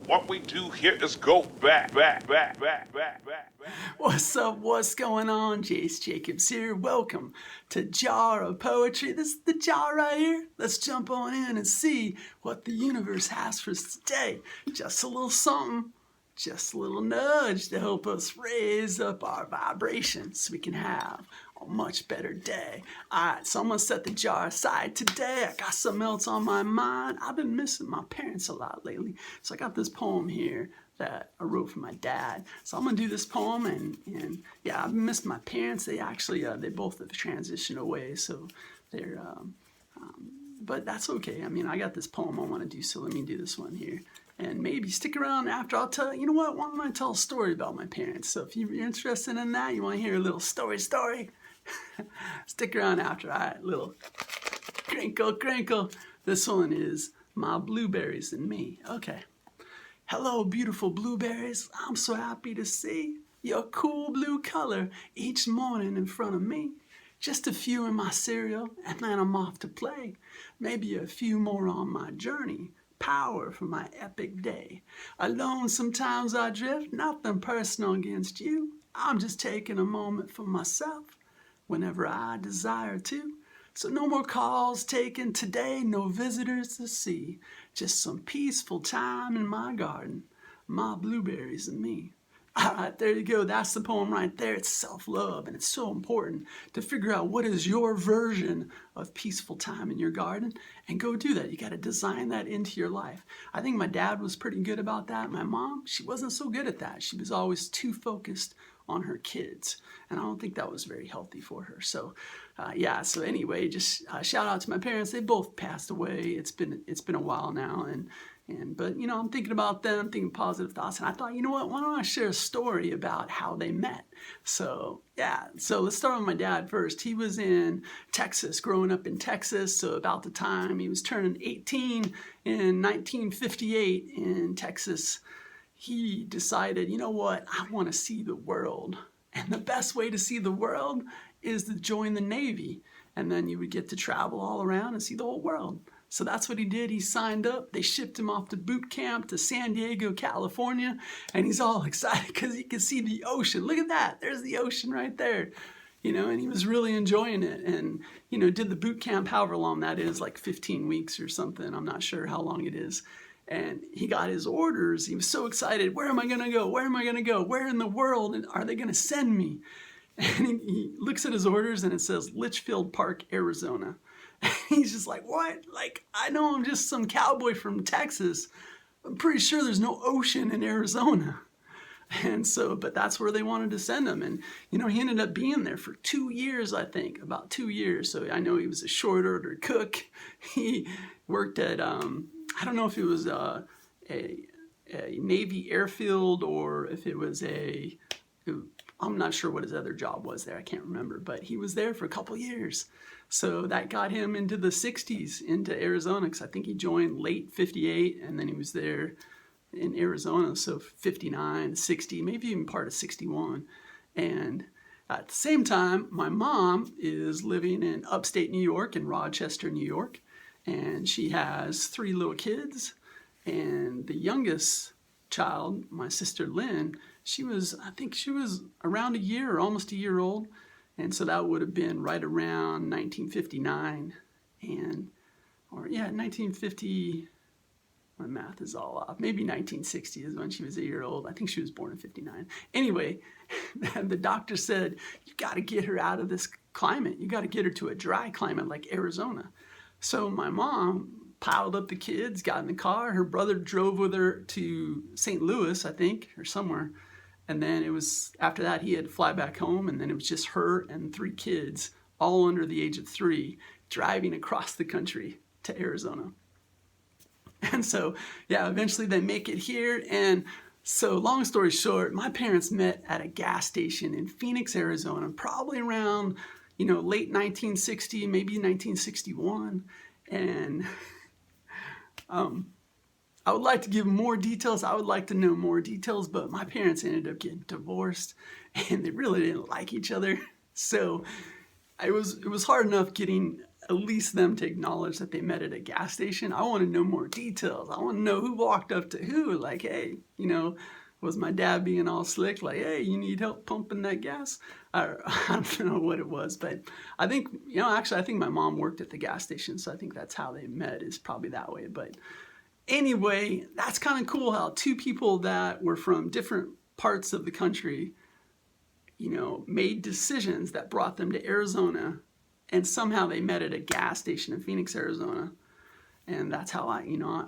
What we do here is go back. What's up? What's going on? Jace Jacobs here. Welcome to Jar of Poetry. This is the jar right here. Let's jump on in and see what the universe has for us today. Just a little something, just a little nudge to help us raise up our vibrations so we can have a much better day. Alright, so I'm gonna set the jar aside today. I got something else on my mind. I've been missing my parents a lot lately. So I got this poem here that I wrote for my dad. So I'm gonna do this poem and yeah, I've missed my parents. They actually, they both have transitioned away. So they're, but that's okay. I mean, I got this poem I wanna do, so let me do this one here. And maybe stick around after. I'll tell you know what, why don't I tell a story about my parents? So if you're interested in that, you wanna hear a little story, stick around after. All right, little crinkle. This one is My Blueberries and Me. Okay. Hello, beautiful blueberries. I'm so happy to see your cool blue color each morning in front of me. Just a few in my cereal, and then I'm off to play. Maybe a few more on my journey. Power for my epic day. Alone sometimes I drift, nothing personal against you. I'm just taking a moment for myself whenever I desire to. So no more calls taken today, no visitors to see. Just some peaceful time in my garden, my blueberries and me. All right, there you go. That's the poem right there. It's self-love, and it's so important to figure out what is your version of peaceful time in your garden and go do that. You got to design that into your life. I think my dad was pretty good about that. My mom, she wasn't so good at that. She was always too focused on her kids, and I don't think that was very healthy for her. So yeah, so anyway, just shout out to my parents. They both passed away. It's been a while now, but you know, I'm thinking about them, thinking positive thoughts, and I thought, you know what, why don't I share a story about how they met? So yeah, so let's start with my dad first. He was in Texas, growing up in Texas, so about the time he was turning 18 in 1958 in Texas, he decided, you know what, I want to see the world. And the best way to see the world is to join the Navy. And then you would get to travel all around and see the whole world. So that's what he did. He signed up. They shipped him off to boot camp to San Diego, California. And he's all excited because he could see the ocean. Look at that. There's the ocean right there. You know, and he was really enjoying it. And, you know, did the boot camp however long that is, like 15 weeks or something. I'm not sure how long it is. And he got his orders. He was so excited. Where am I going to go? Where am I going to go? Where in the world are they going to send me? And he looks at his orders and it says Litchfield Park, Arizona. And he's just like, what? Like, I know I'm just some cowboy from Texas. I'm pretty sure there's no ocean in Arizona. And so, but that's where they wanted to send him. And, you know, he ended up being there for 2 years, I think, about 2 years. So I know he was a short order cook. He worked at, I don't know if it was a Navy airfield or if it was I'm not sure what his other job was there. I can't remember, but he was there for a couple years. So that got him into the 60s, into Arizona, because I think he joined late 58, and then he was there in Arizona, so 59, 60, maybe even part of 61. And at the same time, my mom is living in upstate New York, in Rochester, New York, and she has 3 little kids. And the youngest child, my sister Lynn, I think she was around a year or almost a year old. And so that would have been right around 1959 or 1950, my math is all off. Maybe 1960 is when she was a year old. I think she was born in 59. Anyway, the doctor said, you got to get her out of this climate. You got to get her to a dry climate like Arizona. So my mom piled up the kids, got in the car. Her brother drove with her to St. Louis, I think, or somewhere. And then it was, after that, he had to fly back home. And then it was just her and 3 kids, all under the age of 3, driving across the country to Arizona. And so, yeah, eventually they make it here. And so long story short, my parents met at a gas station in Phoenix, Arizona, probably around, you know, late 1960, maybe 1961. And I would like to give more details. I would like to know more details, but my parents ended up getting divorced and they really didn't like each other. So it was hard enough getting at least them to acknowledge that they met at a gas station. I want to know more details. I want to know who walked up to who. Like, hey, you know, was my dad being all slick? Like, hey, you need help pumping that gas? I don't know what it was, but I think, you know, actually, I think my mom worked at the gas station, so I think that's how they met, is probably that way. But anyway, that's kind of cool how two people that were from different parts of the country, you know, made decisions that brought them to Arizona, and somehow they met at a gas station in Phoenix, Arizona. And that's how I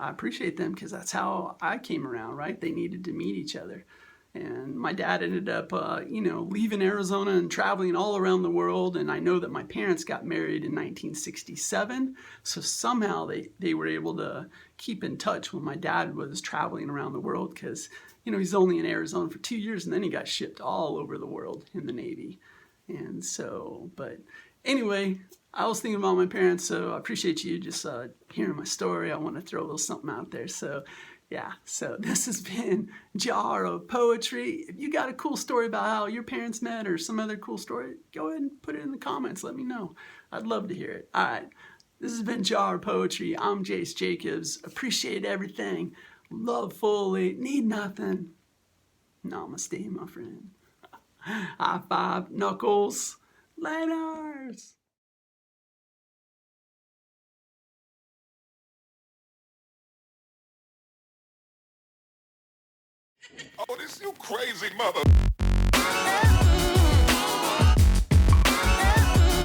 appreciate them, because that's how I came around, right? They needed to meet each other. And my dad ended up, leaving Arizona and traveling all around the world. And I know that my parents got married in 1967. So somehow they were able to keep in touch when my dad was traveling around the world, because, you know, he's only in Arizona for 2 years, and then he got shipped all over the world in the Navy. And so, but anyway, I was thinking about my parents, so I appreciate you just hearing my story. I want to throw a little something out there. So, yeah, so this has been Jar of Poetry. If you got a cool story about how your parents met or some other cool story, go ahead and put it in the comments. Let me know. I'd love to hear it. All right, this has been Jar of Poetry. I'm Jace Jacobs. Appreciate everything. Love fully. Need nothing. Namaste, my friend. High five, knuckles. Laters. Oh, this you crazy mother.